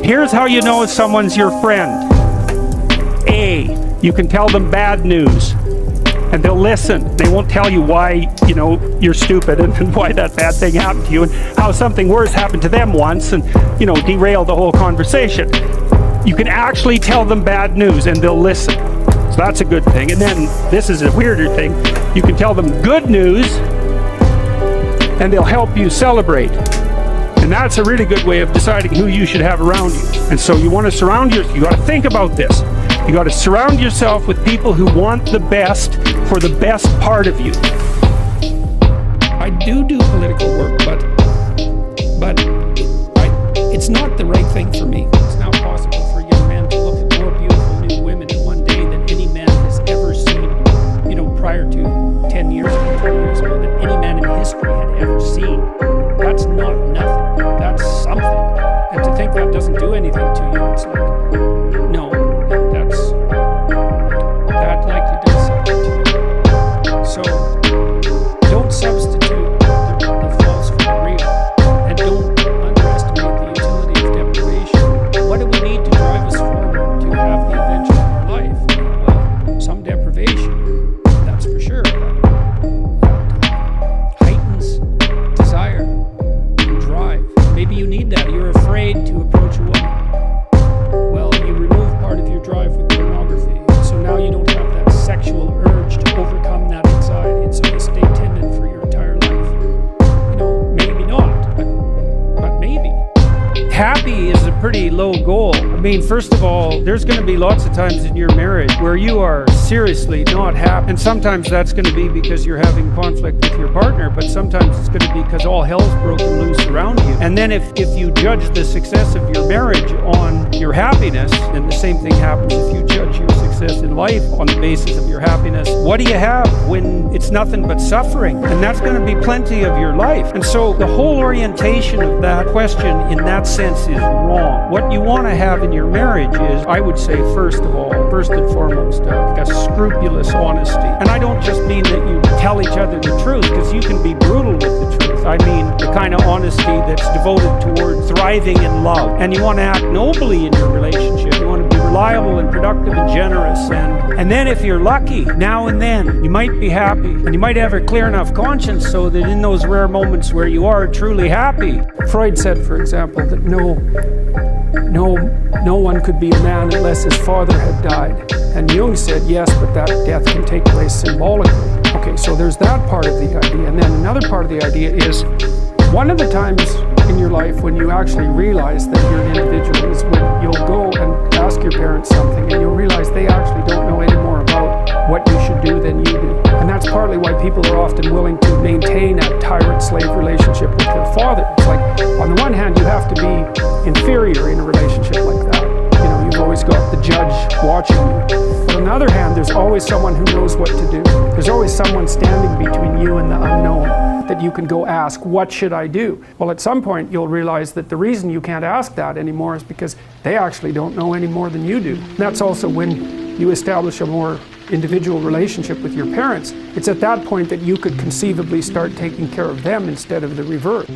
Here's how you know if someone's your friend. A, you can tell them bad news and they'll listen. They won't tell you why, you're stupid and why that bad thing happened to you and how something worse happened to them once and, derail the whole conversation. You can actually tell them bad news and they'll listen. So that's a good thing. And then this is a weirder thing. You can tell them good news and they'll help you celebrate. And that's a really good way of deciding who you should have around you. And so you want to surround yourself, you got to think about this. You got to surround yourself with people who want the best for the best part of you. I do political work, but it's not the right thing for me. It's now possible for young men to look at more beautiful new women in one day than any man has ever seen, prior to 10 years ago, 20 years ago, that any man in history had ever seen. That's not nothing. That's something. And to think that doesn't do anything to you, it's like, no, that likely does something to you. So don't substitute the false for the real, and don't underestimate the utility of deprivation. What do we need to drive us forward to have the adventure of our life? Well, some deprivation, that's for sure. Heightens desire and drive. Maybe you need that. You're afraid to approach a woman. Well, you remove part of your drive with pornography. So now you don't have that sexual urge to overcome that anxiety. And so you stay timid for your entire life. Maybe not, but maybe. Happy is a pretty low goal. I mean, first of all, there's going to be lots of times in your marriage where you are seriously not happy. And sometimes that's going to be because you're having conflict with your partner, but sometimes it's going to be because all hell's broken loose around you. And then if you judge the success of your marriage on your happiness, then the same thing happens if you judge your success in life on the basis of your happiness. What do you have when it's nothing but suffering? And that's going to be plenty of your life. And so the whole orientation of that question in that sense is wrong. What you want to have in your marriage is, I would say, first and foremost, a scrupulous honesty. And I don't just mean that you tell each other the truth, because you can be brutal with the truth. I mean the kind of honesty that's devoted toward thriving in love. And you want to act nobly in your relationship. You want to be reliable and productive and generous. And then if you're lucky, now and then, you might be happy. And you might have a clear enough conscience so that in those rare moments where you are truly happy. Freud said, for example, that no one could be a man unless his father had died. And Jung said, yes, but that death can take place symbolically. Okay, so there's that part of the idea. And then another part of the idea is, one of the times in your life when you actually realize that you're an individual is when you'll go and ask your parents something and you'll realize they actually don't know any more about what you should do than you do. And that's partly why people are often willing to maintain a tyrant-slave relationship with their father. It's like, on the one hand, you have to be inferior in a relationship like that. You've always got the judge watching you. But on the other hand, there's always someone who knows what to do. There's always someone standing between you and the unknown that you can go ask, what should I do? Well, at some point, you'll realize that the reason you can't ask that anymore is because they actually don't know any more than you do. And that's also when you establish a more individual relationship with your parents. It's at that point that you could conceivably start taking care of them instead of the reverse.